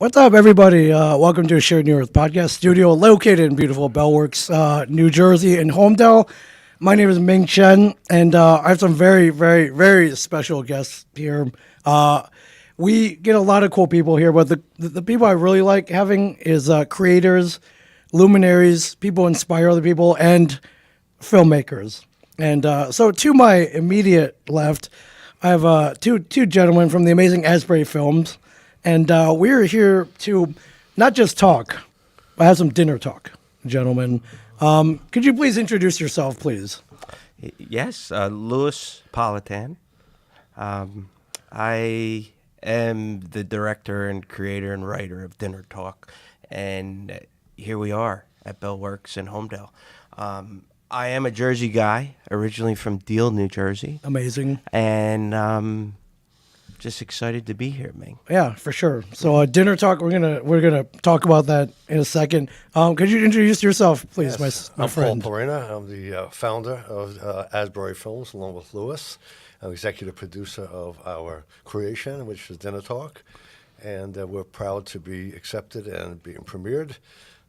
What's up, everybody? Welcome to a Shared New Earth podcast studio located in beautiful Bellworks, New Jersey, in Homedale. My name is Ming Chen, and I have some very, very, very special guests here. We get a lot of cool people here, but the people I really like having is creators, luminaries, people who inspire other people, and filmmakers. And so to my immediate left, I have two gentlemen from the amazing Asbury films. And we're here to not just talk, but have some dinner talk, gentlemen. Could you please introduce yourself, please? Yes, Louis Politan. I am the director and creator and writer of Dinner Talk, and here we are at Bellworks in Homedale. I am a Jersey guy, originally from Deal, New Jersey. Amazing. And just excited to be here, Ming. Yeah, for sure. So dinner talk. We're gonna talk about that in a second. Could you introduce yourself, please, Yes, my friend? I'm Paul Perrina. I'm the founder of Asbury Films, along with Louis. I'm executive producer of our creation, which is Dinner Talk, and we're proud to be accepted and being premiered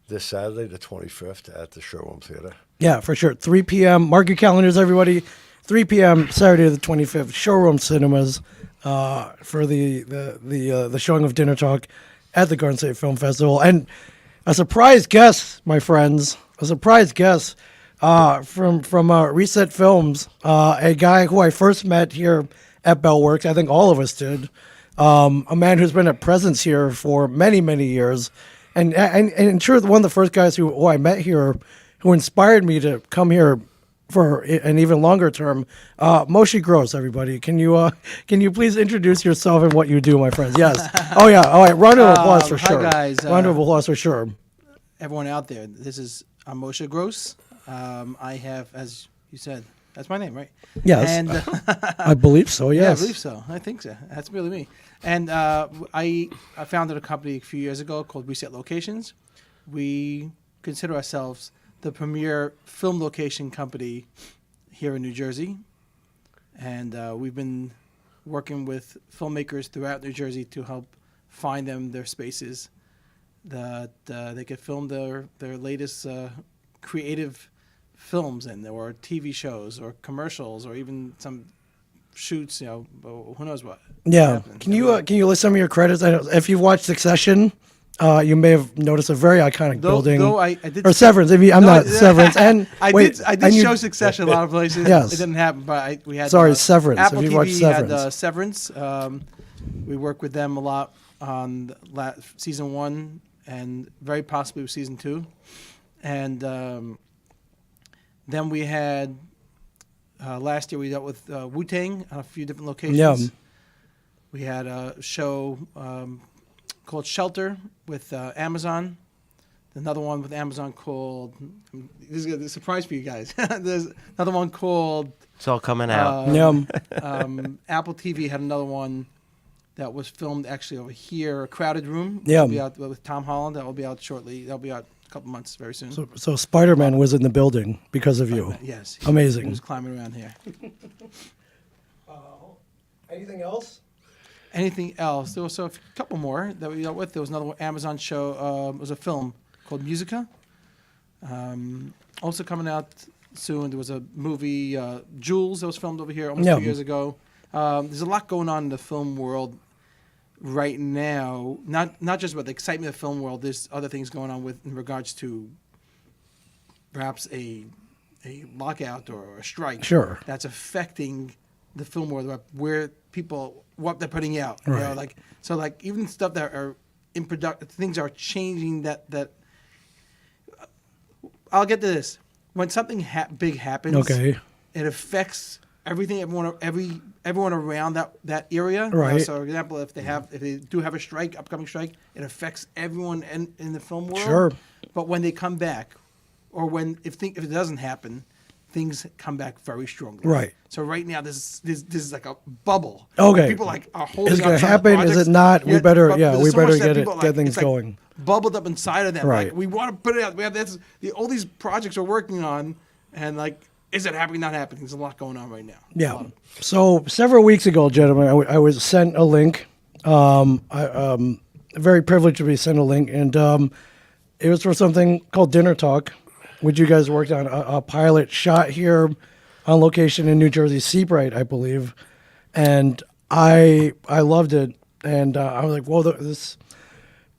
this Saturday, the 25th, at the Showroom Theater. Yeah, for sure. 3 p.m. Mark your calendars, everybody. 3 p.m. Saturday the 25th, Showroom Cinemas. For the showing of Dinner Talk at the Garden State Film Festival. And a surprise guest, my friends, from Reset Films, a guy who I first met here at Bellworks. I think all of us did. A man who's been a presence here for many, many years. And in truth, one of the first guys who I met here who inspired me to come here for an even longer term, Moshe Gross, everybody. Can you please introduce yourself and what you do, my friends? Yes. Oh yeah. All right. Round of applause for sure. Hi guys. Round of applause for sure. Everyone out there. I'm Moshe Gross. I have, as you said, that's my name, right? Yes. And I believe so. Yes. yeah, I believe so. I think so. That's really me. And I founded a company a few years ago called Reset Locations. We consider ourselves the premier film location company here in New Jersey. And we've been working with filmmakers throughout New Jersey to help find them their spaces that they could film their latest creative films in, or TV shows or commercials or even some shoots, who knows what. Yeah. Can you list some of your credits? I know if you've watched Succession, you may have noticed a very iconic building. I did, or Severance. Severance. And I did show Succession a lot of places. Yes. It didn't happen, but we had Severance. Apple Have you TV watched had Severance? Severance. We worked with them a lot on season 1 and very possibly with season 2. And then we had last year we dealt with Wu-Tang on a few different locations. Yeah. We had a show called Shelter with Amazon. Another one with Amazon called, this is a surprise for you guys. There's another one called, It's all coming out. Apple TV had another one that was filmed actually over here, A Crowded Room. Yeah. That'll be out with Tom Holland. That will be out shortly. That'll be out a couple months, very soon. So Spider-Man was in the building because of you. Yes. Amazing. He was climbing around here. Anything else? Anything else? There was a couple more that we dealt with. There was another Amazon show. It was a film called Musica. Also coming out soon. There was a movie, Jules, that was filmed over here almost 2 years ago. There's a lot going on in the film world right now. Not just about the excitement of the film world. There's other things going on in regards to perhaps a lockout or a strike. Sure. That's affecting the film world, where people, what they're putting out. Right. Even stuff that are in production, things are changing that I'll get to this. When something big happens, Okay. it affects everyone around that area. Right. So, for example, if they do have a strike, upcoming strike, it affects everyone in the film world. Sure. But when they come back, or if it doesn't happen, things come back very strongly. Right. So right now, this is like a bubble. Okay. People are holding. Is it going to on happen? projects. Is it not? We better People get things going. Bubbled up inside of them. Right. Like, we want to put it out. We have all these projects we're working on, and is it happening? Not happening. There's a lot going on right now. Yeah. So several weeks ago, gentlemen, I was sent a link. very privileged to be sent a link, and it was for something called Dinner Talk, which you guys worked on a pilot shot here on location in New Jersey, Seabright, I believe, and I loved it, and I was like, well, this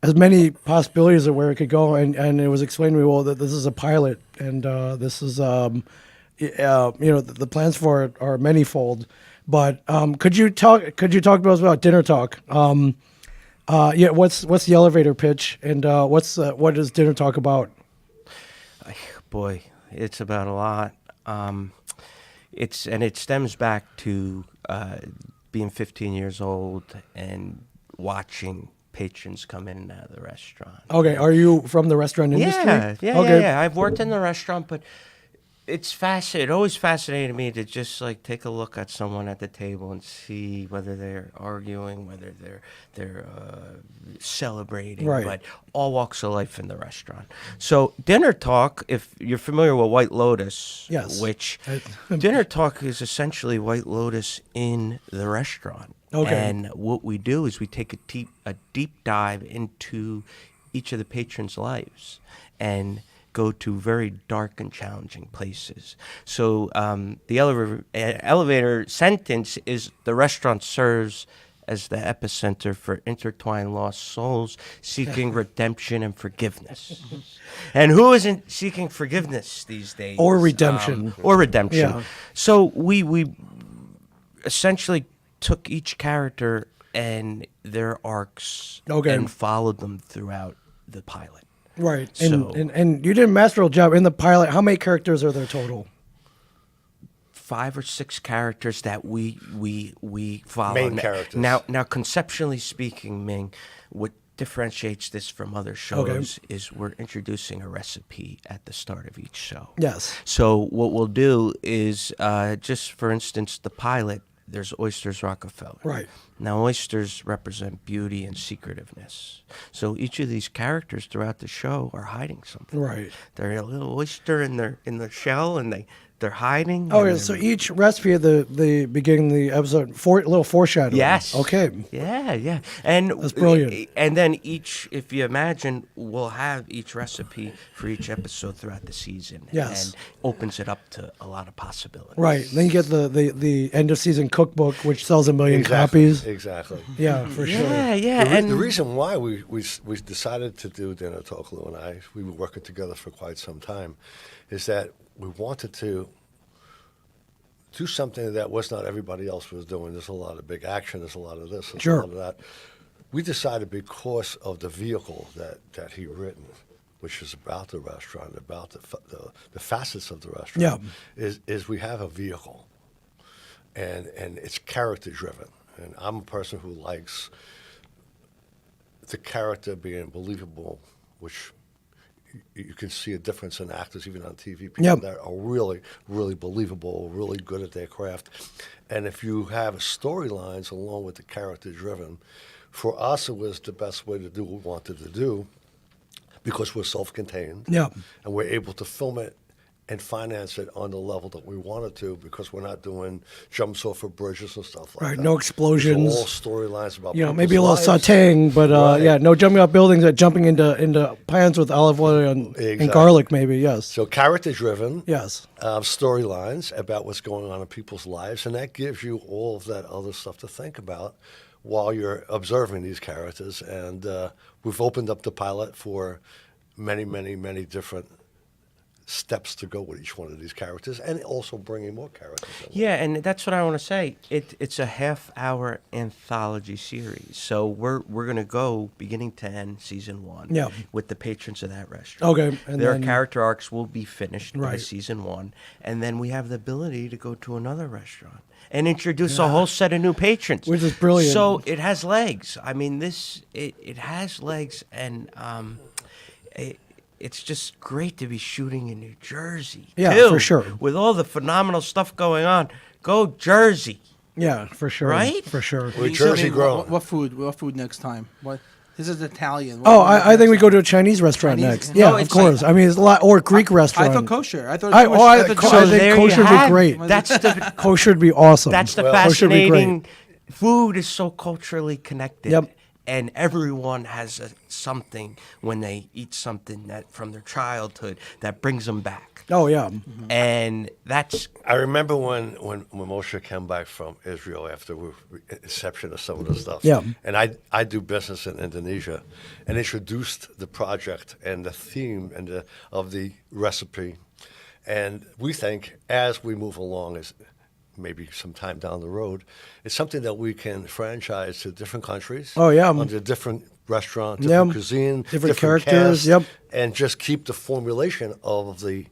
as many possibilities of where it could go, and it was explained to me, well, that this is a pilot, and this is the plans for it are manyfold. But could you talk to us about Dinner Talk? What's the elevator pitch, and what is Dinner Talk about? Boy, it's about a lot. It stems back to being 15 years old and watching patrons come in and out of the restaurant. Okay, are you from the restaurant industry? Yeah. I've worked in the restaurant, but it's fascinating. It always fascinated me to just like take a look at someone at the table and see whether they're arguing, whether they're celebrating, Right. but all walks of life in the restaurant. So Dinner Talk, if you're familiar with White Lotus, Yes. which Dinner Talk is essentially White Lotus in the restaurant. Okay. And what we do is we take a deep dive into each of the patrons' lives and go to very dark and challenging places. So the elevator sentence is the restaurant serves as the epicenter for intertwined lost souls seeking redemption and forgiveness. And who isn't seeking forgiveness these days? Or redemption. Yeah. So we essentially took each character and their arcs Okay. and followed them throughout the pilot. Right, So- and you did a masterful job in the pilot. How many characters are there total? 5 or 6 characters that we follow. Main characters. Now, conceptually speaking, Ming, what differentiates this from other shows is we're introducing a recipe at the start of each show. Yes. So what we'll do is, just for instance, the pilot, there's Oysters Rockefeller. Right. Now, oysters represent beauty and secretiveness. So each of these characters throughout the show are hiding something. Right. They're a little oyster in the shell, and they're hiding. Okay, and so each recipe at the beginning of the episode, a little foreshadowing. Yes. Okay. Yeah. And That's brilliant. And then each, if you imagine, we'll have each recipe for each episode throughout the season. Yes. And opens it up to a lot of possibilities. Right. Then you get the end of season cookbook, which sells 1 million copies. Exactly. Yeah, for sure. Yeah. The And reason why we decided to do Dinner Talk, Lou and I, we were working together for quite some time, is that we wanted to do something that was not everybody else was doing. There's a lot of big action. There's a lot of this. There's Sure. a lot of that. We decided because of the vehicle that he written, which is about the restaurant, about the facets of the restaurant, is we have a vehicle, and it's character driven. And I'm a person who likes the character being believable, which you can see a difference in actors, even on TV, people Yep. that are really, really believable, really good at their craft. And if you have storylines along with the character driven, for us it was the best way to do what we wanted to do because we're self-contained. Yeah. And we're able to film it and finance it on the level that we wanted to because we're not doing jumps off of bridges and stuff like Right, that. no explosions. These are all storylines about Maybe a little people's lives. sautéing, but Right. no jumping up buildings, jumping into pans with olive oil and Exactly. garlic, maybe. Yes. So character-driven, Yes. storylines about what's going on in people's lives, and that gives you all of that other stuff to think about while you're observing these characters. And we've opened up the pilot for many, many, many different steps to go with each one of these characters, and also bringing more characters in. yeah, and that's what I want to say. It's a half-hour anthology series, so we're gonna go beginning to end, season 1, Yeah. with the patrons of that restaurant. Okay, and their then- character arcs will be finished by Right. season 1, and then we have the ability to go to another restaurant and introduce a whole set of new patrons, Which is brilliant. So it has legs. I mean, it has legs, and it's just great to be shooting in New Jersey. Yeah, too, for sure. With all the phenomenal stuff going on, go Jersey. Yeah, for sure. Right? For sure. We're Jersey grown. What food next time? What? This is Italian. What Oh, food I think next we time? go to a Chinese restaurant Chinese? next. No, Yeah, of it's course. like- I mean, it's a lot, or Greek restaurant. I thought kosher. I thought I kosher. think there kosher you would be have- great. That's the Kosher would be awesome. that's the Well, kosher would be great. fascinating. Food is so culturally connected. Yep. and everyone has something when they eat something that from their childhood that brings them back. Oh yeah. And that's I remember when Moshe came back from Israel after inception of some of the stuff. Yeah. And I do business in Indonesia, and introduced the project and the theme and of the recipe. And we think as we move along, as maybe sometime down the road, it's something that we can franchise to different countries. Oh, yeah. Under different restaurant, different cuisine, different characters. cast, Yep. and just keep the formulation of the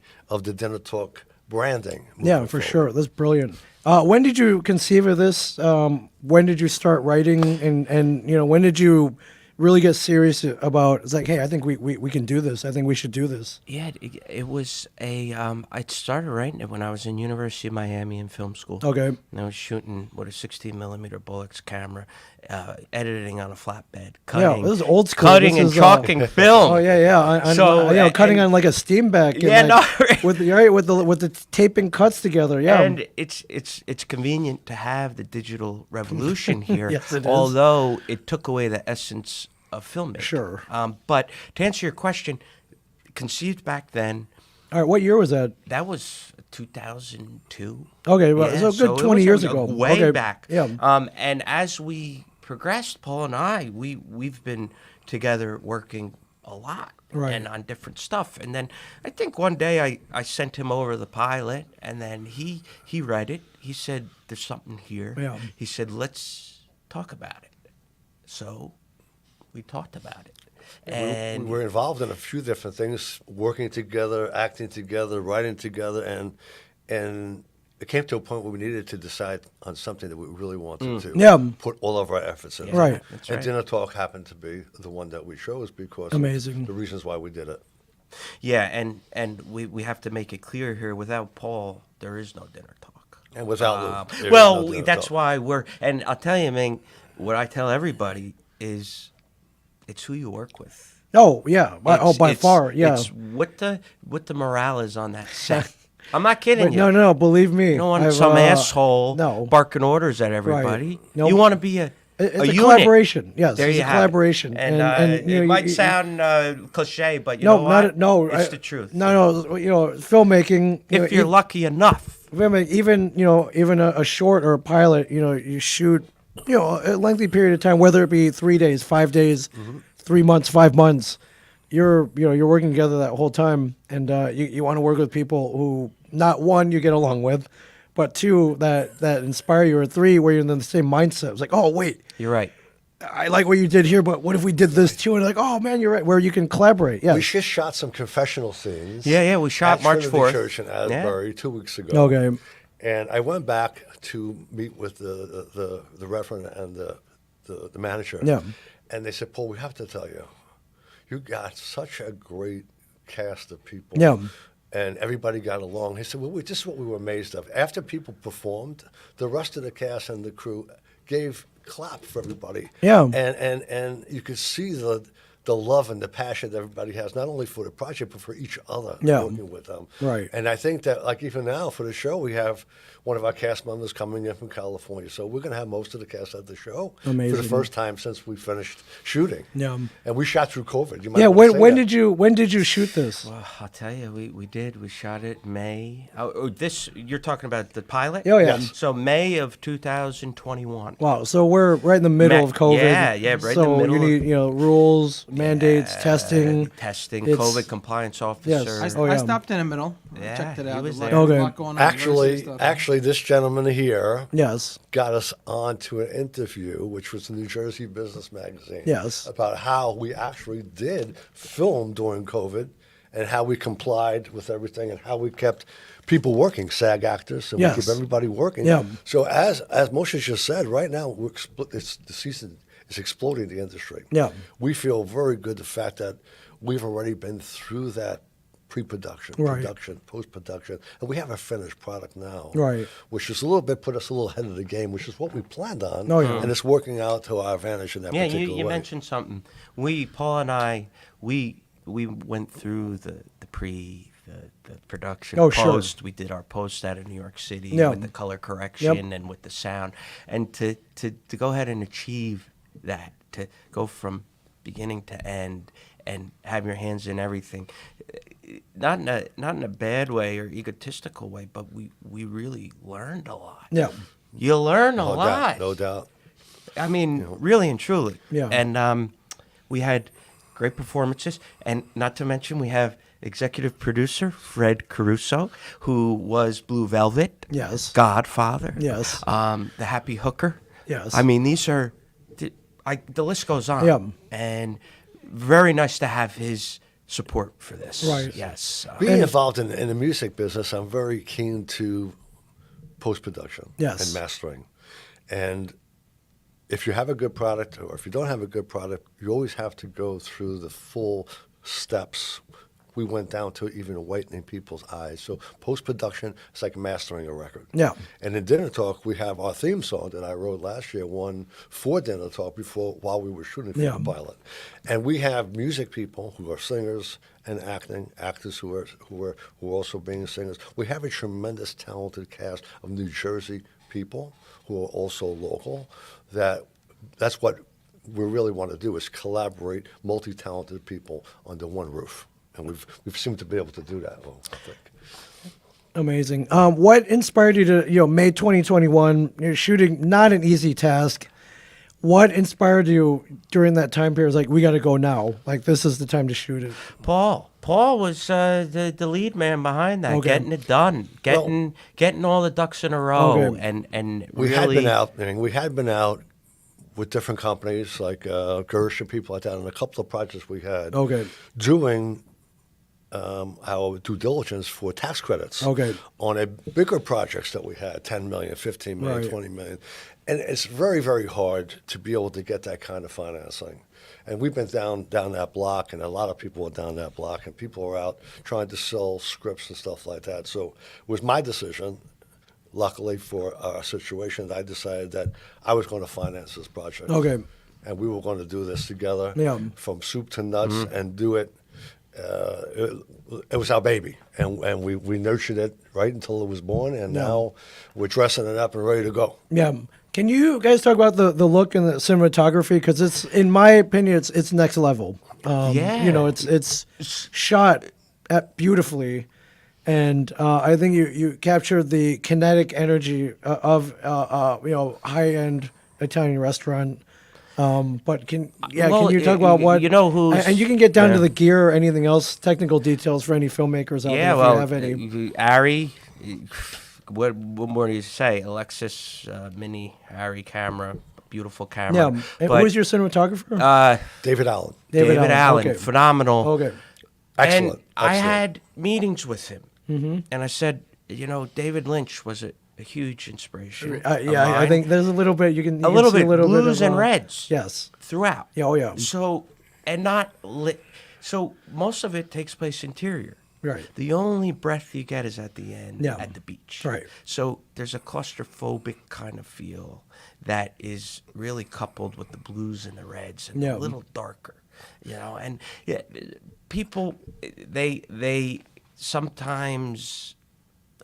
Dinner Talk branding. Yeah, moving for forward. sure. That's brilliant. When did you conceive of this? When did you start writing? And when did you really get serious about? It's like, hey, I think we can do this. I think we should do this. Yeah, it was I started writing it when I was in University of Miami in film school. Okay. And I was shooting with a 16mm Bolex camera, editing on a flatbed, Yeah, cutting, this is old school. cutting This and is, chalking film. Oh yeah. So, cutting and- on like a steam back. and, Yeah, like, no. with the taping cuts together. Yeah. And it's convenient to have the digital revolution here, Yes, it is. although it took away the essence of filmmaking. Sure. But to answer your question, conceived back then, All right. What year was that? that was 2002. Okay, well, Yeah, so a good it 20 was years a- ago. way Okay, back. yeah. And as we progressed, Paul and I, we've been together working a lot. Right. And on different stuff. And then I think one day I sent him over the pilot, and then he read it. He said, "There's something here." Yeah. He said, "Let's talk about it." So we talked about it. And we were involved in a few different things, working together, acting together, writing together, and it came to a point where we needed to decide on something that we really wanted to Yeah. put all of our efforts in. Right. That's And right. Dinner Talk happened to be the one that we chose because Amazing. of the reasons why we did it. Yeah, and we have to make it clear here, without Paul, there is no dinner talk. And without Lou, there is Well, no Dinner that's Talk. why and I'll tell you, Ming, what I tell everybody is it's who you work with. Oh yeah. By It's- far. Yeah. It's what the morale is on that set. I'm not kidding But you. no. Believe me. You don't want I've, some asshole no. barking orders at everybody. Nope. You want to be a It's a unit. collaboration. Yes, There it's you a have collaboration. It. And, you it know, might you- sound cliche, but you no, know what? it's the truth. No, filmmaking. If you're lucky enough. Even a short or a pilot, you shoot, a lengthy period of time, whether it be 3 days, 5 days, 3 months, 5 months. You're working together that whole time, and you want to work with people who, not one, you get along with, but two, that inspire you, or three, where you're in the same mindset. It's like, oh wait, You're right. I like what you did here, but what if we did this too? And like, oh man, you're right. Where you can collaborate. Yeah. We just shot some confessional scenes. Yeah, we shot at March Trinity 4th. Church in Asbury 2 weeks ago. Okay. And I went back to meet with the reverend and the manager. Yeah. And they said, Paul, we have to tell you, you got such a great cast of people. Yeah. And everybody got along. He said, well, this is what we were amazed of. After people performed, the rest of the cast and the crew gave clap for everybody. Yeah. And you could see the love and the passion that everybody has, not only for the project, but for each other, Yeah. working with them. Right. And I think that, like, even now for the show, we have one of our cast members coming in from California. So we're going to have most of the cast at the show for Amazing. the first time since we finished shooting. Yeah. And we shot through COVID. You might Yeah. wanna say When that. did you shoot this? Well, I'll tell you, we did. We shot it May. This you're talking about the pilot? Oh, yeah. Yes. So May of 2021. Wow. So we're right in the middle of COVID. Yeah, right in So the middle you of- need rules, mandates, testing. Testing, It's- COVID compliance officer. Yes. I, Oh, I yeah. stopped in the middle. Yeah, checked it he out. was There's there. a Okay. lot going on. Very Actually, serious stuff. this gentleman here Yes. got us onto an interview, which was the New Jersey Business Magazine. Yes. About how we actually did film during COVID and how we complied with everything and how we kept people working, SAG actors, so Yes. we keep everybody working. Yeah. So as Moshe just said, right now the season is exploding the industry. Yeah. We feel very good the fact that we've already been through that pre-production, Right. production, post-production, and we have a finished product now. Right. Which is a little bit put us a little ahead of the game, which is what we planned on. Oh, yeah. And it's working out to our advantage in that Yeah, particular you way. mentioned something. Paul and I, we went through the production Oh, sure. post. We did our post out of New York City Yeah. with the color correction and with the sound, and to go ahead and achieve that, to go from beginning to end and have your hands in everything. Not in a bad way or egotistical way, but we really learned a lot. Yeah. You learn a No lot. doubt, no doubt. I mean, really and truly. Yeah. And we had great performances, and not to mention we have executive producer Fred Caruso, who was Blue Velvet, Yes. Godfather, Yes. The Happy Hooker. Yes. I mean, these are, the list goes on. Yeah. And very nice to have his support for this. Right. Yes. Being involved in the music business, I'm very keen to post-production Yes. and mastering. And if you have a good product or if you don't have a good product, you always have to go through the full steps. We went down to even whitening people's eyes. So post-production is like mastering a record. Yeah. And in Dinner Talk, we have our theme song that I wrote last year, one for Dinner Talk while we were shooting for Yeah. the pilot. And we have music people who are singers and actors who are also being singers. We have a tremendous talented cast of New Jersey people who are also local. That's what we really want to do, is collaborate multi-talented people under one roof. And we've seemed to be able to do that, well, I think. Amazing. What inspired you to, May 2021, you're shooting, not an easy task. What inspired you during that time period? Like, we got to go now. Like, this is the time to shoot it. Paul was the lead man behind that, Okay. getting it done, getting all the ducks in a row, Okay. and We really had been out with different companies like Gersh and people like that, and a couple of projects we had Okay. doing our due diligence for tax credits Okay. on a bigger projects that we had, 10 million, 15 million, Right. 20 million. And it's very, very hard to be able to get that kind of financing. And we've been down that block, and a lot of people are down that block, and people are out trying to sell scripts and stuff like that. So it was my decision, luckily for our situation, I decided that I was going to finance this project. Okay. And we were going to do this together Yeah. from soup to nuts and do it. It was our baby, and we nurtured it right until it was born, and now we're dressing it up and ready to go. Yeah. Can you guys talk about the look and the cinematography? Because it's, in my opinion, it's next level. Yeah. It's shot beautifully, and I think you captured the kinetic energy of high end Italian restaurant. But can you talk about what you know who's and you can get down to yeah. the gear or anything else, technical details for any filmmakers out there if you have any. Ari, what more do you say? Alexis Mini Ari camera, beautiful camera. Yeah. And But, who's your cinematographer? David Allen, David Allen, Okay. phenomenal. Okay. excellent. And I excellent. had meetings with him, and I said, David Lynch was a huge inspiration. of I mine. think there's a little bit you can a little bit blues of, and reds. Yes. Throughout. Yeah, oh, yeah. So and not lit. So most of it takes place interior. Right. The only breath you get is at the end Yeah. at the beach. Right. So there's a claustrophobic kind of feel that is really coupled with the blues and the reds and Yeah. a little darker, and people they sometimes,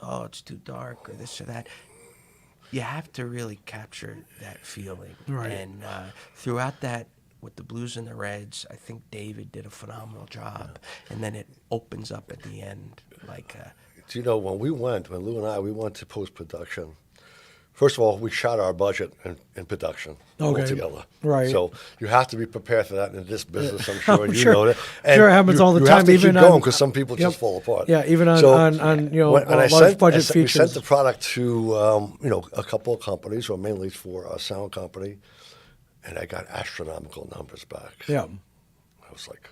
oh, it's too dark or this or that. You have to really capture that feeling. Right. And throughout that, with the blues and the reds, I think David did a phenomenal job. And then it opens up at the end like Do you know, when Lou and I went to post-production, first of all, we shot our budget in production Okay. altogether. Right. So you have to be prepared for that in this business, I'm sure, and you sure. know that. Sure, it happens all the you time, have to even keep going on- because some people Yep. just fall apart. Yeah, even on when I large budget we features. sent the product to a couple of companies, or mainly for a sound company, and I got astronomical numbers back. Yeah. I was like,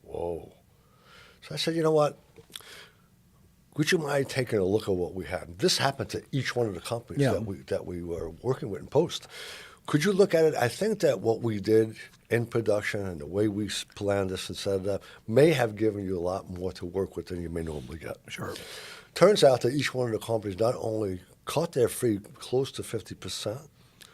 whoa. So I said, you know what? Would you mind taking a look at what we had? This happened to each one of the companies Yeah. that we were working with in post. Could you look at it? I think that what we did in production and the way we planned this and set it up may have given you a lot more to work with than you may normally get. Sure. Turns out that each one of the companies not only caught their fee close to 50%,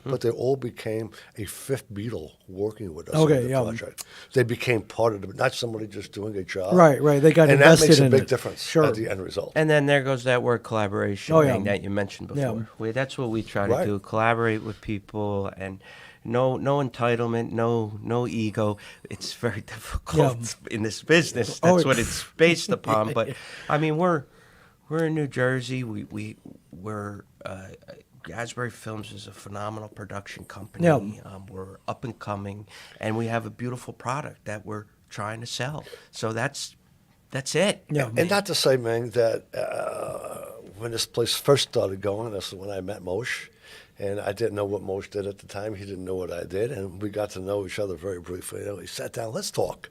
but they all became a fifth Beatle working with us Okay, on the yeah. project. They became part of it, not somebody just doing a job. Right, right. They got and invested that makes in a big it. difference Sure. at the end result. And then there goes that word collaboration Oh, yeah. thing that you mentioned before. Yeah. That's what we try to Right. do, collaborate with people and no entitlement, no ego. It's very difficult in this business. Oh, That's what it's based upon. But I mean, we're in New Jersey. We're Asbury Films is a phenomenal production company. Yeah. We're up and coming, and we have a beautiful product that we're trying to sell. So that's it. Yeah. And not to say, Ming, that when this place first started going, that's when I met Moshe. And I didn't know what Moshe did at the time. He didn't know what I did. And we got to know each other very briefly. You know, he sat down, let's talk.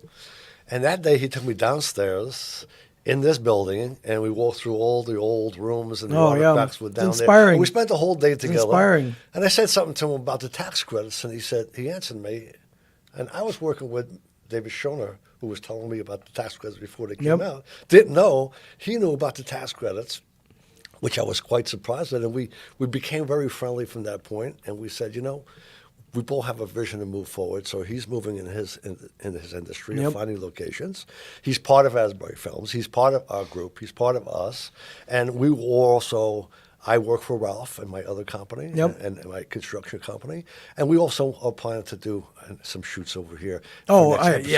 And that day he took me downstairs in this building, and we walked through all the old rooms, and the artifacts were down there. Inspiring. And we spent the whole day together. Inspiring. And I said something to him about the tax credits, and he answered me. And I was working with David Schoner, who was telling me about the tax credits before they came out. Didn't know. He knew about the tax credits, which I was quite surprised at. And we became very friendly from that point. And we said, you know, we both have a vision to move forward. So he's moving in his industry and finding locations. He's part of Asbury Films. He's part of our group. He's part of us. And we also, I work for Ralph and my other company and my construction company. And we also are planning to do some shoots over here. Oh, we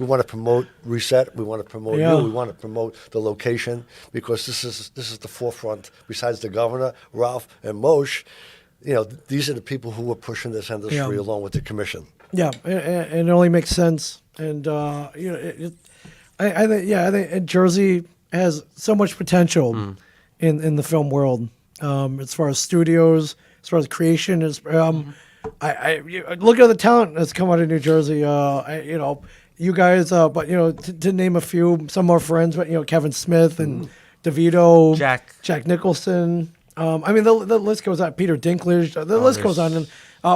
want to promote Reset. We want to promote you. We want to promote the location, because this is the forefront. Besides the governor, Ralph, and Moshe, you know, these are the people who are pushing this industry along with the commission. Yeah, and it only makes sense. And you know, I think Jersey has so much potential in the film world, as far as studios, as far as creation. I look at the talent that's come out of New Jersey. You know, you guys, but you know, to name a few, some more friends, but you know, Kevin Smith and DeVito, Jack Nicholson. I mean, the list goes on. Peter Dinklage. The list goes on. And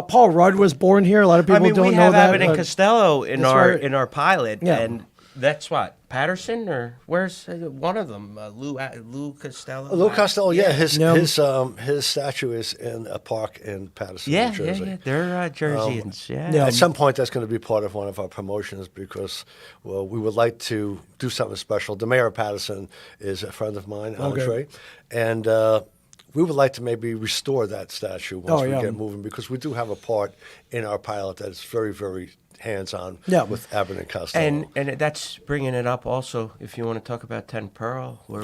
Paul Rudd was born here. A lot of people don't know that. We have Abbott and Costello in right. our pilot, and that's what Patterson, or where's one of them? Lou Costello. Lou Costello, his statue is in a park in Patterson, New Jersey. Yeah, they're Jerseyans. At some point, that's going to be part of one of our promotions, because, well, we would like to do something special. The mayor of Patterson is a friend of mine, Andre, and we would like to maybe restore that statue once we get moving, because we do have a part in our pilot that is very, very hands-on with Abbott and Costello. And that's bringing it up also, if you want to talk about Ten Pearl. We're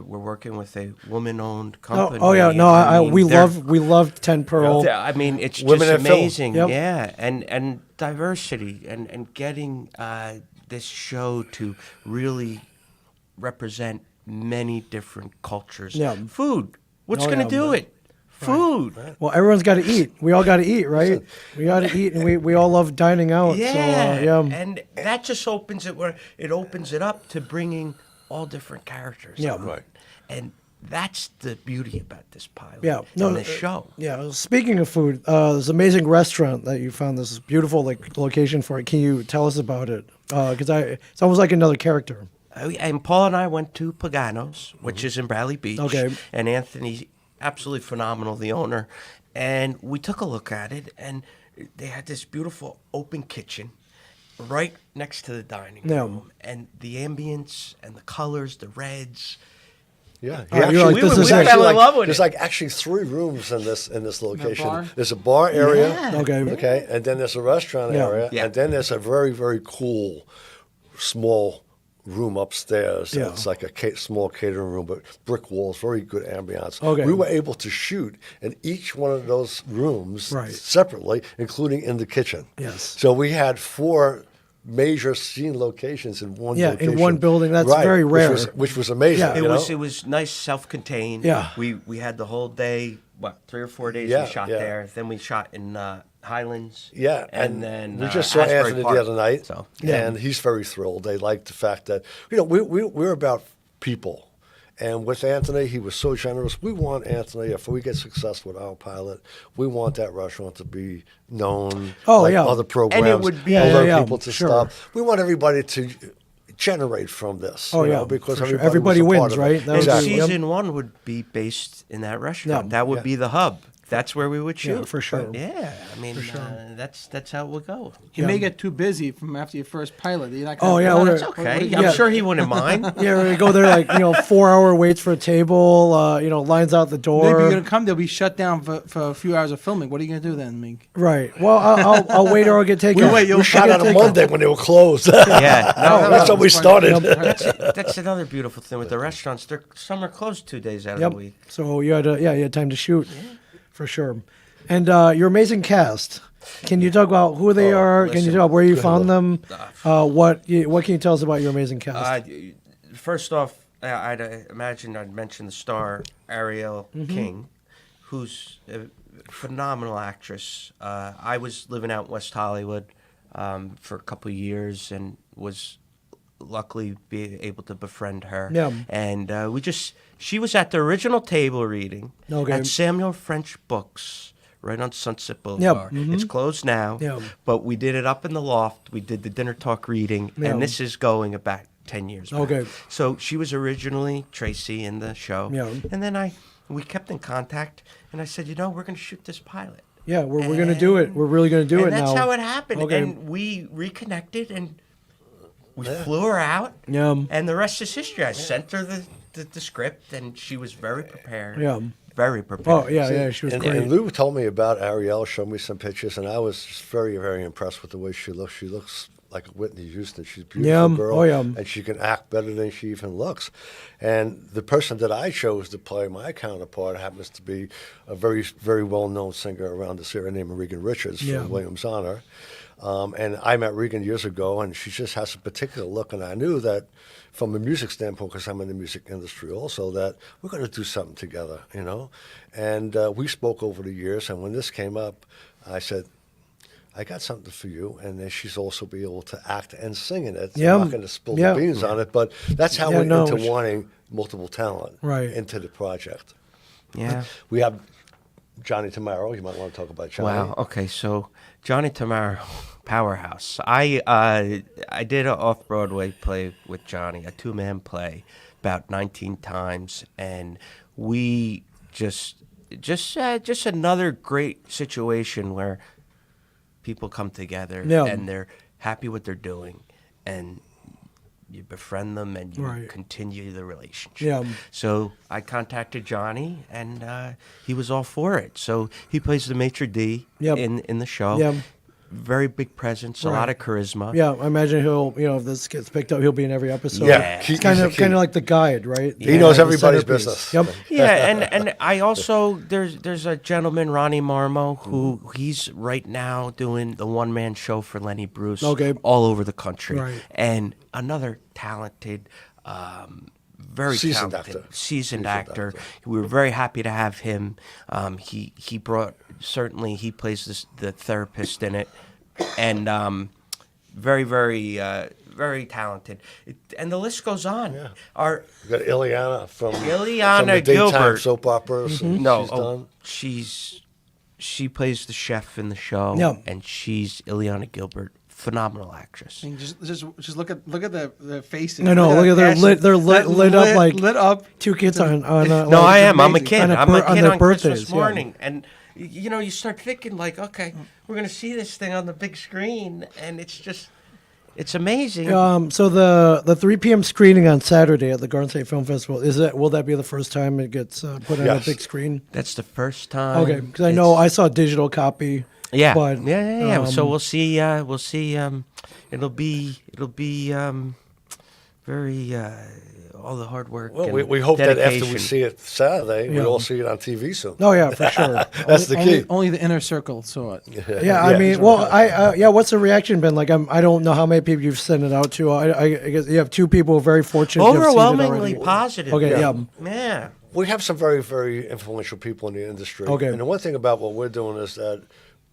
working with a woman-owned company. We love Ten Pearl. I mean, it's Women just in film. amazing. And diversity and getting this show to really represent many different cultures. Food. What's going to do it? Food. Right. Well, everyone's got to eat. We all got to eat, right? We got to eat, and we all love dining out. And that just opens it up to bringing all different characters. Right. And that's the beauty about this pilot. And this show. Speaking of food, this amazing restaurant that you found, this beautiful location for it. Can you tell us about it? Because it's almost like another character. And Paul and I went to Pagano's, which is in Bradley Beach. Okay. And Anthony, absolutely phenomenal, the owner. And we took a look at it, and they had this beautiful open kitchen right next to the dining room. And the ambience and the colors, the reds. Yeah, we fell in love with it. There's actually 3 rooms in this location. There's a bar area, okay, and then there's a restaurant area, and then there's a very, very cool, small room upstairs. It's like a small catering room, but brick walls, very good ambiance. We were able to shoot in each one of those rooms separately, including in the kitchen. So we had 4 major scene locations in one location. In one building. That's very rare. Which was amazing. It was nice, self-contained. We had the whole day, 3 or 4 days we shot there. Then we shot in Highlands. And then we just saw Asbury Anthony Park. the other night, and he's very thrilled. They like the fact that, we're about people. And with Anthony, he was so generous. We want Anthony, if we get success with our pilot, we want that restaurant to be known other programs, and it would be other people to stop. We want everybody to generate from this. Because everybody was a wins, part of right? it. And season 1 would be based in that restaurant. That would be the hub. that's where we would shoot. Yeah, for sure. Yeah, I mean, that's how it would go. You may get too busy from after your first pilot. You're not Oh, gonna, yeah, "Well, we're- That's what do okay. you I'm got?" sure he wouldn't mind. Yeah, we go there like 4-hour waits for a table. Lines out the door. Maybe you're gonna come. They'll be shut down for a few hours of filming. What are you gonna do then, Mink? Right. Well, I'll wait or I'll get taken. We shot on a Monday when they were closed. Yeah, no, That's how we started. that's another beautiful thing with the restaurants. Some are closed 2 days out of Yep. the week. So you had time to shoot, for sure. And your amazing cast. Can you talk about who they are? Can you listen. talk about where you found them? What can you tell us about your amazing cast? First off, I'd imagine I'd mention the star Ariel King, who's a phenomenal actress. I was living out in West Hollywood for a couple of years and was luckily be able to befriend her. Yeah. And she was at the original table reading Okay. at Samuel French Books. Right on Sunset Boulevard. It's closed now, Yeah. but we did it up in the loft. We did the dinner talk reading, Yeah. and this is going about 10 years back. Okay. So she was originally Tracy in the show, Yeah. and then we kept in contact, and I said, we're going to shoot this pilot. Yeah, we're going to do it. We're really going to do it And that's now. how it happened. Okay. And we reconnected, and we flew her out, Yeah. and the rest is history. I sent her the script, and she was very prepared. Yeah. Very prepared. Oh, yeah, she was And, great. and Lou told me about Ariel, showed me some pictures, and I was just very, very impressed with the way she looks. She looks like Whitney Houston. She's a beautiful Yeah. girl, Oh, yeah. and she can act better than she even looks. And the person that I chose to play my counterpart happens to be a very, very well-known singer around this area named Regan Richards Yeah. from Williams Honor. And I met Regan years ago, and she just has a particular look, and I knew that from a music standpoint, because I'm in the music industry also, that we're going to do something together, And we spoke over the years, and when this came up, I said, I got something for you, and then she's also be able to act and sing in it. So Yeah. I'm not going to spill Yeah. the beans on it, but that's how Yeah, we're no, into wanting multiple talent Right. into the project. Yeah. We have Johnny Tamaro. You might want to talk about Johnny. Wow. Okay. So Johnny Tamaro, powerhouse. I did an off-Broadway play with Johnny, a 2-man play, about 19 times, and we just another great situation where people come together Yeah. and they're happy what they're doing, and you befriend them and you Right. continue the relationship. Yeah. So I contacted Johnny, and he was all for it. So he plays the maitre d' Yep. in the show. Yep. Very big presence, a Right. lot of charisma. Yeah, I imagine he'll, if this gets picked up, he'll be in every episode. Yeah, It's he's kind the of key. like the guide, right? He knows The everybody's centerpiece. business. Yep. Yeah, and I also there's a gentleman, Ronnie Marmo, who he's right now doing the one-man show for Lenny Bruce Okay. all over the country. Right. And another talented, very Seasoned talented, actor. seasoned actor. We were very happy to have him. He brought, certainly he plays the therapist in it, and very, very, very talented. And the list goes on. Yeah. Our We got Ileana from Ileana from the daytime Gilbert. soap operas. and No, she's done. she plays the chef in the show, Yeah. and she's Ileana Gilbert, phenomenal actress. And just look at the faces. I know. Look at their passion. lit. They're lit, That lit up like lit up. two kids on. No, like, I am. I'm a amazing. kid. On a I'm a on kid their on birthdays, Christmas yeah. morning, and you start thinking like, okay, we're gonna see this thing on the big screen, and it's amazing. So the 3 p.m. screening on Saturday at the Garden State Film Festival will that be the first time it gets put on Yes. a big screen? That's the first time. Okay, because I know I saw a digital copy. Yeah, but, yeah. So we'll see. We'll see. It'll be very all the hard work. Well, and we hope that after we dedication. see it Saturday, we Yeah. all see it on TV soon. Oh yeah, for sure. That's the key. Only the inner circle saw it. Yeah, I mean, well, what's the reaction been like? I don't know how many people you've sent it out to. I guess you have 2 people very fortunate. to have seen it Overwhelmingly already. positive. Okay, yeah. Yeah. We have some very, very influential people in the industry. Okay. And the one thing about what we're doing is that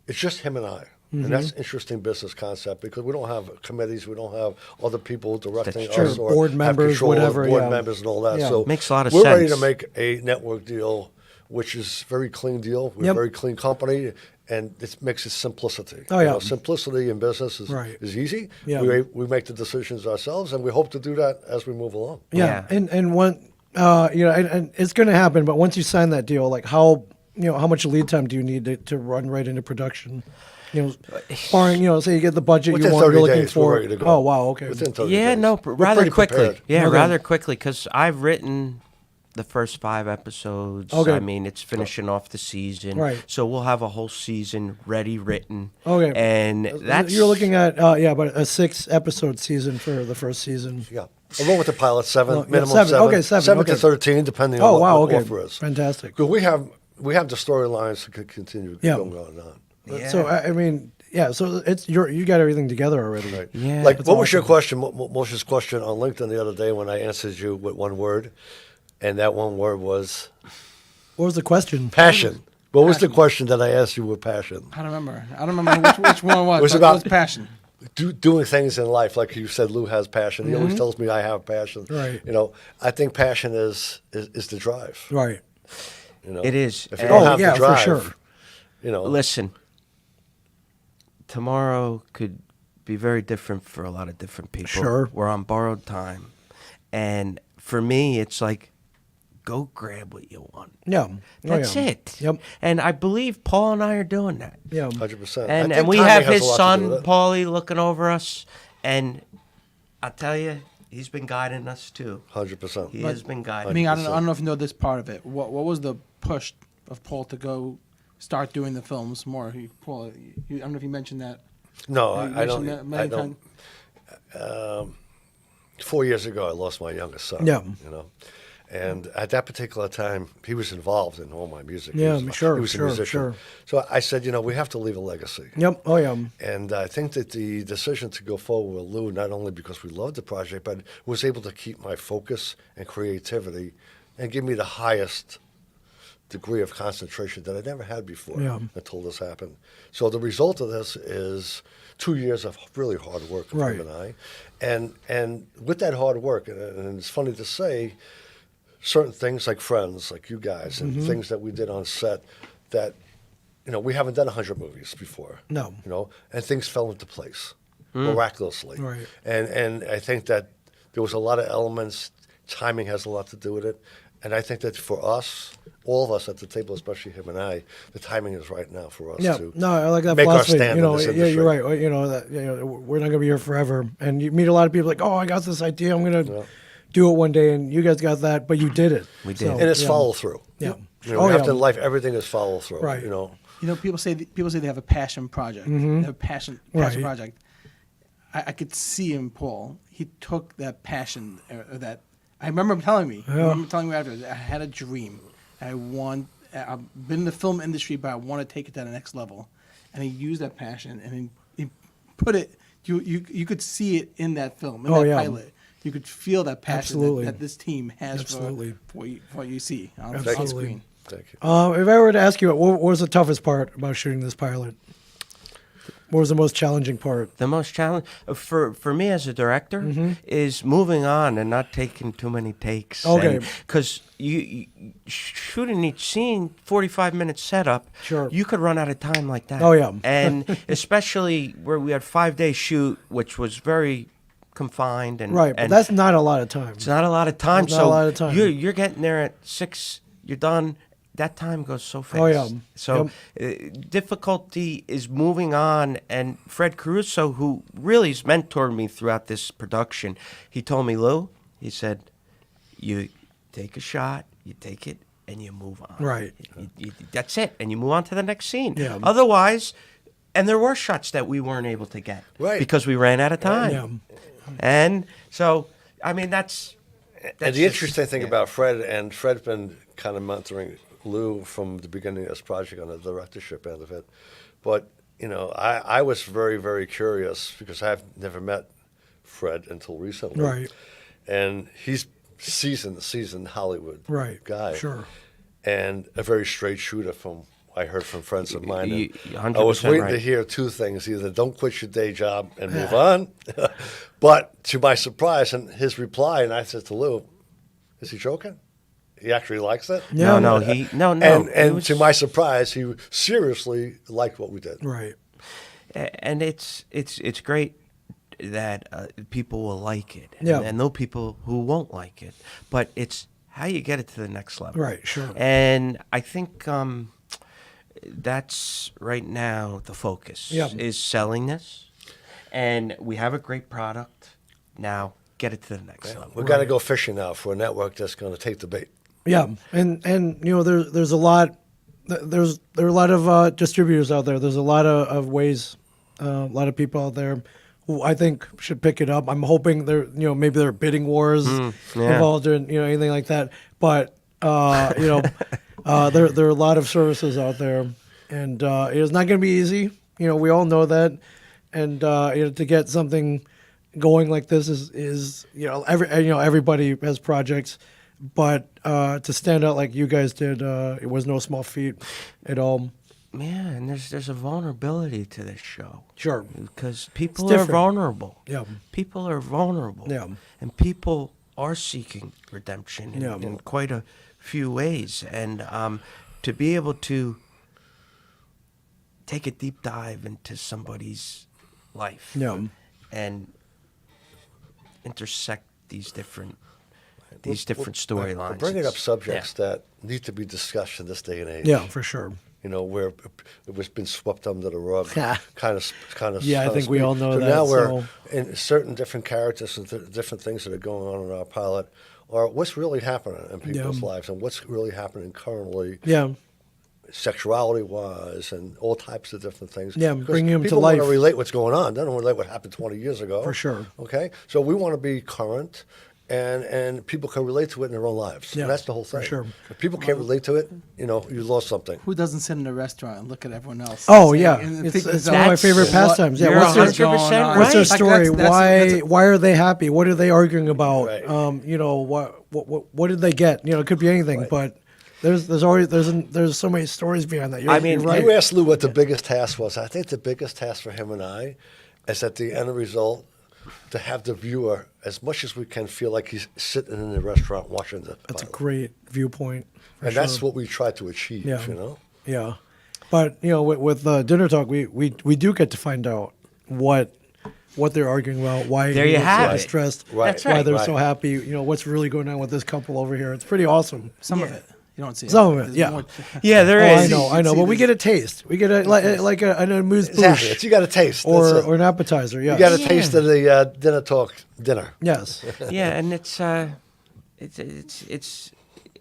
it's just him and I. Mm-hmm. And that's an interesting business concept because we don't have committees, we don't have other people directing That's true. us or Board have members, control of whatever, board yeah. members and all that. Yeah. So Makes a lot of we're ready to sense. make a network deal, which is very clean deal. We're Yep. a very clean company, and it makes it simplicity. Oh, yeah. Simplicity in business Right. is easy. Yeah. We make the decisions ourselves, and we hope to do that as we move along. Yeah, and one, and it's going to happen. But once you sign that deal, like how how much lead time do you need to run right into production? Barring, say you get the budget Within you want, 30 you're looking days, we're for. ready to go. Oh, wow, okay. Within 30 Yeah, days. no, We're rather pretty quickly. prepared. Yeah, Okay. rather quickly, because I've written the first 5 episodes. Okay. I mean, it's finishing off the season. Right. So we'll have a whole season ready, written. Okay. And that's... You're looking at, about a 6-episode season for the first season. Yeah. Along with the pilot, 7, Well, yeah, minimum 7. 7. Okay, 7, 7 okay. to 13, depending Oh, on wow, what okay. offer is. Fantastic. But we have the storylines to continue Yeah. going on. Yeah. So, I mean, so it's you got everything together already. Right. Yeah. Like, That's what was your awesome. question, Moshe's question on LinkedIn the other day when I answered you with one word? And that one word was What was the question? passion. What was the Passion. question that I asked you with passion? I don't remember which one it was. It was but about- it was passion. Doing things in life, like you said, Lou has passion. He always tells me I have passion. Right. I think passion is the drive. Right. It is. If you And- don't Oh, have yeah, the for drive, sure. Listen, tomorrow could be very different for a lot of different people. Sure. We're on borrowed time. And for me, it's like, go grab what you want. Yeah. That's it. Yep. And I believe Paul and I are doing that. Yeah. 100%. And we have his son, Paulie, looking over us. And I'll tell you, he's been guiding us too. 100%. He has been guiding I mean, I us. don't know if you know this part of it. What was the push of Paul to go start doing the films more? Paul, I don't know if you mentioned that. No, You I don't. mentioned that I many don't. times. 4 years ago, I lost my youngest son. Yeah. And at that particular time, he was involved in all my music. Yeah, he was, sure, He was sure, a musician. sure. So I said, we have to leave a legacy. Yep. Oh, yeah. And I think that the decision to go forward with Lou, not only because we loved the project, but was able to keep my focus and creativity and give me the highest degree of concentration that I never had before Yeah. until this happened. So the result of this is 2 years of really hard work from Right. him and I. And with that hard work, and it's funny to say, certain things like Friends, like you guys, and Mm-hmm. things that we did on set that, we haven't done 100 movies before. No. And things fell into place miraculously. Right. And I think that there was a lot of elements. Timing has a lot to do with it. And I think that for us, all of us at the table, especially him and I, the timing is right now for us Yeah, to no, I like that make our philosophy. stand in this Yeah, industry. you're right. That we're not gonna be here forever, and you meet a lot of people like, oh, I got this idea, I'm gonna do it one day, and you guys got that, but you did it. We did. And it's follow through. Yeah. We have to in life, everything is follow through. Right. People say they have a passion project. They have a passion Right. project. I could see him, Paul. He took that passion, that I remember him telling me. I remember telling me after, I had a dream. I've been in the film industry, but I want to take it to the next level. And he used that passion, and he put it. You could see it in that film, in that pilot. You could feel that passion Absolutely. that this team has Absolutely. for what you see on Absolutely. screen. Thank you. If I were to ask you, what was the toughest part about shooting this pilot? What was the most challenging part? The most challenge for me as a director is moving on and not taking too many takes. Okay. Because you shooting each scene, 45-minute setup, Sure. you could run out of time like that. Oh, yeah. And especially where we had 5-day shoot, which was very confined. And, Right, but and that's not a lot of time. it's not a lot of time. It's not So a lot of time. You're getting there at 6, you're done. That time goes so fast. Oh, yeah. So difficulty is moving on. And Fred Caruso, who really has mentored me throughout this production, he told me, Lou, he said, you take a shot, you take it, and you move on. Right. That's it. And you move on to the next scene. Yeah. Otherwise, and there were shots that we weren't able to get. Right. Because we ran out of time. Yeah. And so, I mean, that's And the interesting thing about Fred, and Fred's been kind of mentoring Lou from the beginning of this project on the directorship end of it. But, I was very, very curious because I've never met Fred until recently. Right. And he's seasoned Hollywood guy. Sure. And a very straight shooter from I heard from friends of mine. You- And I was 100% waiting right. to hear two things: either don't quit your day job and move on, but to my surprise, and his reply, and I said to Lou, "Is he joking? He actually likes it." Yeah. No, And it was- to my surprise, he seriously liked what we did. Right. and it's great that people will like it, Yeah. and know people who won't like it, but it's how you get it to the next level. Right, sure. And I think that's right now the focus Yeah. is selling this, and we have a great product. Now get it to the next level. We've got to go fishing now for a network that's going to take the bait. Yeah, and there's a lot. There are a lot of distributors out there. There's a lot of ways, a lot of people out there who I think should pick it up. I'm hoping maybe there are bidding wars yeah. involved in anything like that. But there are a lot of services out there, and it's not going to be easy. We all know that, and to get something going like this is everybody has projects. But to stand out like you guys did, it was no small feat at all. Yeah, and there's a vulnerability to this show. Sure. Because people It's are different. vulnerable. Yeah. People are vulnerable. Yeah. And people are seeking redemption Yeah. in quite a few ways. And to be able to take a deep dive into somebody's life Yeah. and intersect these different storylines. We're bringing up It's- subjects yeah. that need to be discussed in this day and age. Yeah, for sure. Where it was been swept under the rug, Yeah. kind of. Yeah, I think we all know so that, now we're so- in certain different characters and different things that are going on in our pilot, or what's really happening in people's Yeah. lives, and what's really happening currently, Yeah. sexuality-wise, and all types of different things. Yeah, Because bringing 'em to people want life. to relate what's going on. They don't relate what happened 20 years ago. For sure. Okay, so we want to be current. And people can relate to it in their own lives. Yeah, And that's the whole for thing. sure. If people can't relate to it, you lost something. Who doesn't sit in a restaurant and look at everyone else? Oh and say- yeah, and it's think to one of themselves, my favorite That's- pastimes. Yeah, You're what's their 100% right. what's their Like, story? that's Why are they happy? What are they arguing about? Right. What did they get? It could be anything, Right. but there's always there's so many stories behind that. I mean, you're right. You asked Lou what the biggest task was. I think the biggest task for him and I is at the end result to have the viewer, as much as we can, feel like he's sitting in the restaurant watching the That's a pilot. great viewpoint. For And sure. that's what we try to achieve, Yeah. Yeah, but with Dinner Talk, we do get to find out what they're arguing about, why There you they're have so it. distressed, Right. That's why right. they're Right. so happy. What's really going on with this couple over here. It's pretty awesome. Some of Yeah. it. You don't see Some of it, There's yeah. more- Yeah, there Oh, is. I know, see but we this- get a taste. We get an amuse Exactly. bouche You got a taste. or That's it. an appetizer. Yes. You got a Yeah. taste of the Dinner Talk dinner. Yes. Yeah, and it's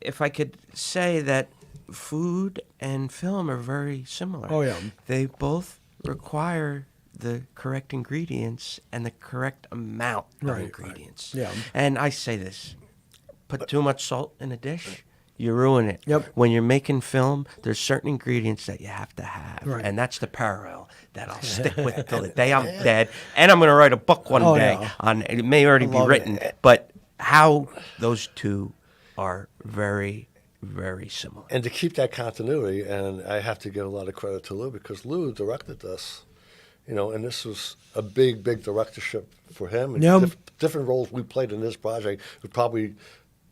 if I could say that food and film are very similar. Oh, yeah. They both require the correct ingredients and the correct amount of Right, right. ingredients. Yeah. And I say this, put too much salt in a dish, you ruin it. Yep. When you're making film, there's certain ingredients that you have to have. Right. And that's the parallel that I'll stick with till the day I'm dead. And I'm going to write a book one Oh, day yeah. on it may already be love written, but how those two are very, very similar. And to keep that continuity, and I have to give a lot of credit to Lou because Lou directed this, and this was a big, big directorship for him. And Yeah. different roles we played in this project was probably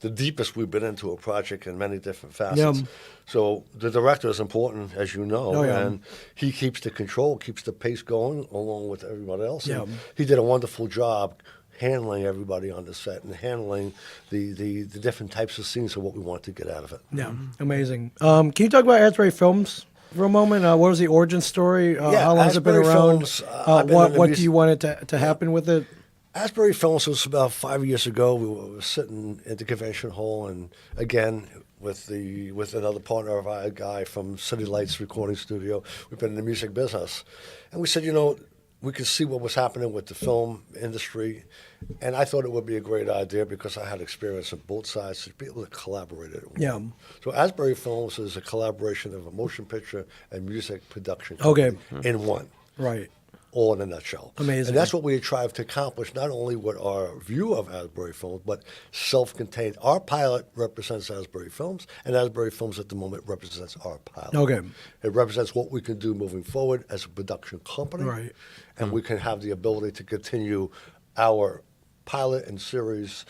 the deepest we've been into a project in many different facets. Yeah. So the director is important, as you know, Oh, yeah. and he keeps the control, keeps the pace going along with everybody else. Yeah. And he did a wonderful job handling everybody on the set and handling the different types of scenes of what we want to get out of it. Yeah. Amazing. Can you talk about Asbury Films for a moment? What was the origin story? How long has it been Asbury around? Films, I've been in the What do music- you want it to happen with it? Asbury Films was about 5 years ago. We were sitting at the convention hall, and again with another partner of our guy from City Lights Recording Studio. We've been in the music business, and we said, we could see what was happening with the film industry, and I thought it would be a great idea because I had experience on both sides to be able to collaborate it. Yeah. So Asbury Films is a collaboration of a motion picture and music production Okay. company in one. Right. All in a nutshell. Amazing. And that's what we tried to accomplish, not only with our view of Asbury Films, but self-contained. Our pilot represents Asbury Films, and Asbury Films at the moment represents our pilot. Okay. It represents what we can do moving forward as a production company. Right. And we can have the ability to continue our pilot and series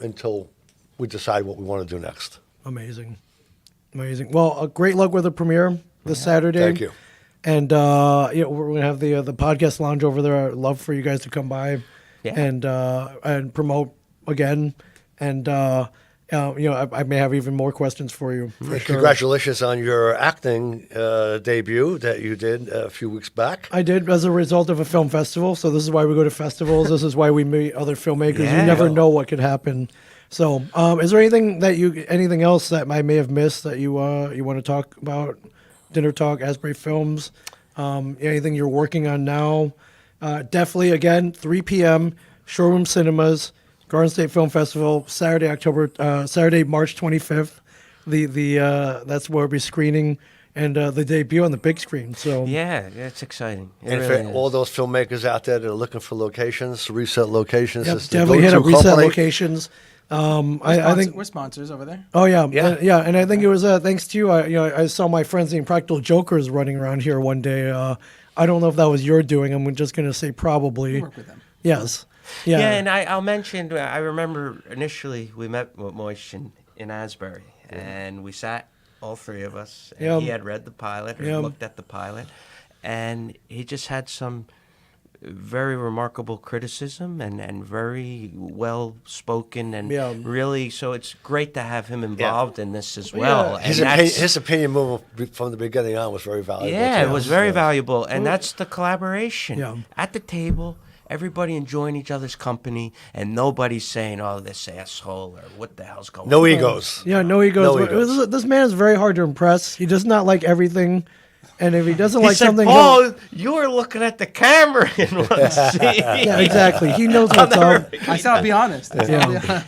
until we decide what we want to do next. Amazing. Well, great luck with the premiere this Saturday. Thank you. And we're gonna have the podcast lounge over there. I'd love for you guys to come by Yeah. and promote again. And I may have even more questions for you. For sure. Congratulations on your acting debut that you did a few weeks back. I did as a result of a film festival. So this is why we go to festivals. This is why we meet other filmmakers. Yeah. You never know what could happen. So, is there anything else that I may have missed that you want to talk about? Dinner Talk, Asbury Films, anything you're working on now? Definitely, again, 3 p.m. Showroom Cinemas, Garden State Film Festival, Saturday, March 25th. That's where we'll be screening and the debut on the big screen. So Yeah, it's exciting. It And really for is. all those filmmakers out there that are looking for locations, Reset Locations yep, is the definitely hit go-to up Reset company. Locations. I think we're sponsors over there. Oh yeah, Yeah. yeah, and I think it was thanks to you. I saw my friends the Impractical Jokers running around here one day. I don't know if that was your doing. I'm just going to say probably. We work with them. Yes. Yeah, Yeah. and I'll mention, I remember initially we met with Moish in Asbury, and we sat, all three of us, and Yeah. he had read the pilot, or Yeah. looked at the pilot, and he just had some very remarkable criticism and very well spoken, and Yeah. really, so it's great to have him involved in this as well. yeah. And His opinion from the beginning on was very valuable. yeah, too. it was very valuable, and that's the collaboration Yeah. at the table. Everybody enjoying each other's company, and nobody's saying, "Oh, this asshole," or "What the hell's going No on?" egos. Yeah, no egos. No But egos. This man is very hard to impress. He does not like everything, and if he doesn't He like said, something, "Paul, you were looking at the camera in one scene." yeah, exactly. He knows what's up. I said I'll be honest.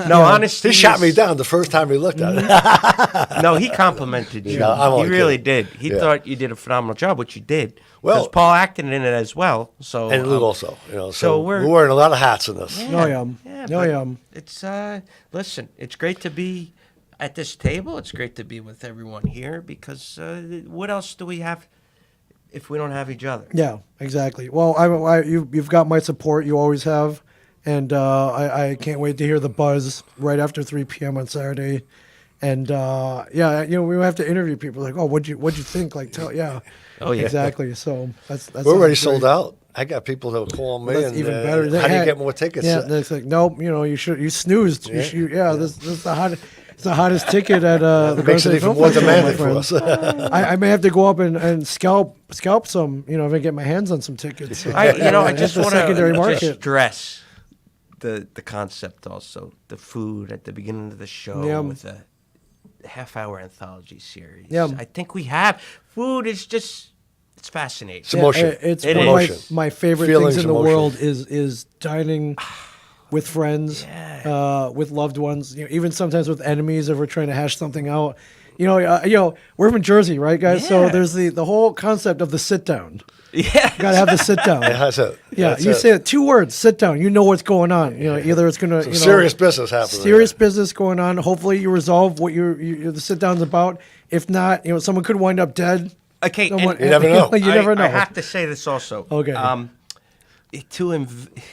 No, honestly, He shot me down the first time he looked at it. No, he complimented you. No, I'm He only really kidding. did. He Yeah. thought you did a phenomenal job, which you did. Well- Because Paul acted in it as well. So And Lou also. so So we're- we're wearing a lot of hats in this. Oh yeah, Yeah, oh but yeah. It's listen, it's great to be at this table. It's great to be with everyone here because what else do we have if we don't have each other? Yeah, exactly. Well, you've got my support. You always have, and I can't wait to hear the buzz right after 3 p.m. on Saturday. And yeah, we have to interview people like, oh, what'd you think? Like, yeah, Oh, yeah. exactly. So that's We're already sounds sold great. out. I got people that will call me. That's and, even better. How do you get more tickets? Yeah, it's like nope. You snoozed. This is the hottest. It's the hottest ticket at the Makes Garden it State even Film more Festival, my demanding for friend. us. I may have to go up and scalp some. If I get my hands on some tickets. I It's just the want secondary to market. stress the concept also. The food at the beginning of the show Yeah. with a half-hour anthology series. Yeah. I think we have food is just it's fascinating. It's emotion. It's It one is. of my favorite Feelings, things in the emotion. world is dining with friends, with loved ones. Even sometimes with enemies if we're trying to hash something out. We're from Jersey, right, guys? So Yeah. there's the whole concept of the sit down. Yeah. Got to have the sit down. That's it. Yeah, That's you it. say it, 2 words, sit down. You know what's going on. Either it's going to Some serious business happening. serious business going on. Hopefully, you resolve what the sit down's about. If not, someone could wind up dead. Okay, Someone- and You never know. you never know. I have to say this also. Okay.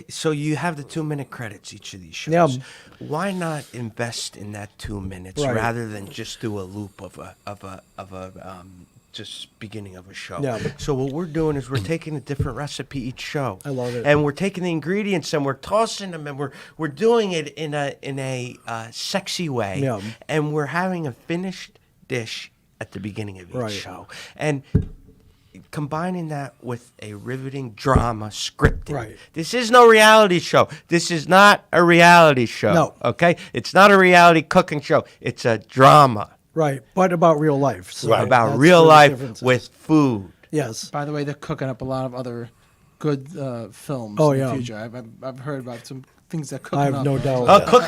So you have the 2-minute credits each of these shows. Yeah. Why not invest in that 2 minutes Right. rather than just do a loop of a just beginning of a show? Yeah. So what we're doing is we're taking a different recipe each show. I love it. And we're taking the ingredients and we're tossing them and we're doing it in a sexy way. Yeah. And we're having a finished dish at the beginning of each Right. show. And combining that with a riveting drama scripting. Right. This is no reality show. This is not a reality show. No. Okay? It's not a reality cooking show. It's a drama Right, but about real life. So Right. about that's real where the life difference is. with food. Yes. By the way, they're cooking up a lot of other good films Oh, in yeah. the future. I've heard about some things they're cooking I have up. no doubt. Oh, cook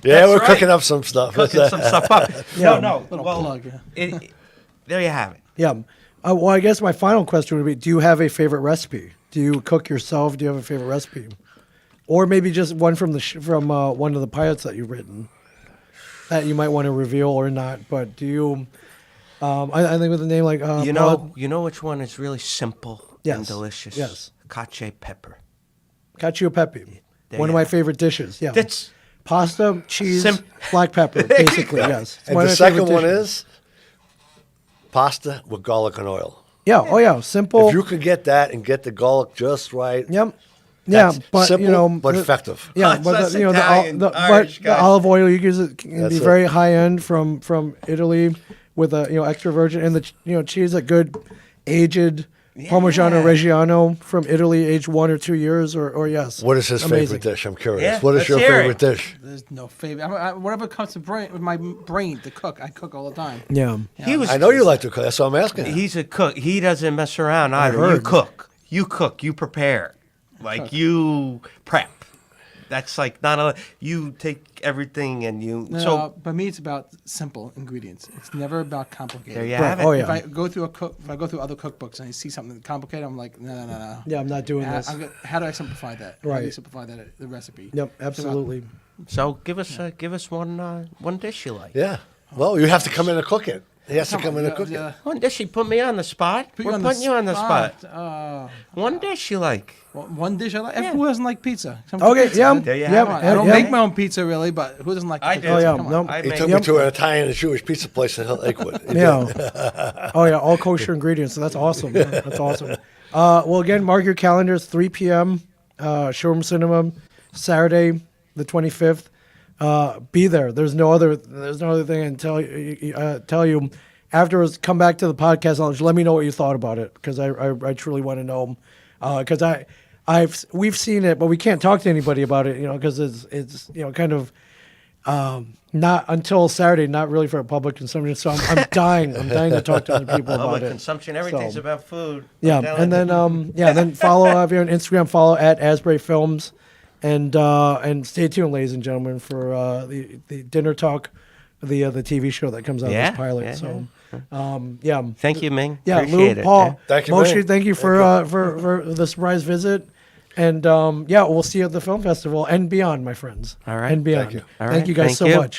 Yeah, we're right. cooking up some stuff. cooking some stuff up. Yeah. No. Little Well, plug. there you have it. Yeah. Well, I guess my final question would be: do you have a favorite recipe? Do you cook yourself? Do you have a favorite recipe, or maybe just one from from one of the pilots that you've written that you might want to reveal or not? But do you? I think with a name like You know which one is really simple and Yes. delicious? Yes. Cacio pepper. cacio e pepe, There one of you my have it. favorite dishes. Yeah, That's pasta, cheese, Sim- black pepper, basically. Yes. It's And one the of my second favorite one dishes. is pasta with garlic and oil. Yeah. Oh yeah. Simple. If you could get that and get the garlic just right, Yep. Yeah, That's but simple, but the- effective. Yeah, Us but the, Italian, Irish the guys. olive oil you use it can That's be it. very high end from Italy with a extra virgin, and the cheese a good aged Parmigiano Yeah. Reggiano from Italy, aged 1 or 2 years, or yes. What is his Amazing. favorite dish? I'm curious. Yeah, What is let's your hear favorite it. dish? There's no favorite. Whatever comes to my brain to cook, I cook all the time. Yeah. He was. I know you like to cook. That's what I'm asking. He's a cook. He doesn't mess around either. You heard. cook. You cook. You prepare. Like you prep. That's like not a. You take everything and you. No, So but me, it's about simple ingredients. It's never about complicated. there you Right. have it. Oh, yeah. If I go through other cookbooks and I see something complicated, I'm like, no. Yeah, I'm not doing this. How do I simplify that? How do Right. you simplify that the recipe? Yep, absolutely. So give us one dish you like. Yeah. Well, you have to come in and cook it. He has to Come come on, in and cook it. One dish. You put me on the spot. We're putting you on the spot. One dish you like. One dish I like. Yeah. Who doesn't like pizza? Come Okay, pizza, yeah, man. There you yep, have it. Come on, I don't yep. make my own pizza really, but who doesn't like I pizza? do. Oh, yeah, Come on. no. I He make took me to an Italian and Jewish pizza place in Lakewood. He did. Yeah. Oh yeah, all kosher ingredients. So that's awesome. Yeah, that's awesome. Well, again, mark your calendars. 3 p.m. Showroom Cinema, Saturday, the 25th. Be there. There's no other thing. And tell you afterwards. Come back to the podcast lounge. Let me know what you thought about it because I truly want to know. Because we've seen it, but we can't talk to anybody about it. Because it's kind of. Not until Saturday, not really for a public consumption. So I'm dying. I'm dying to talk to other people about Public it. consumption. Everything's So, about food. yeah, I'm telling and you. then then follow if you're on Instagram, follow at Asbury Films, and stay tuned, ladies and gentlemen, for the dinner talk, the TV show that comes out Yeah, this pilot. yeah, So, Thank you, Ming. yeah, Appreciate Lou, it. Paul, Yeah. Thank you, Moshe, Ming. thank you for the surprise visit. And we'll see you at the film festival and beyond, my friends. All right. And beyond. Thank you. All Thank right, you guys thank so you. much.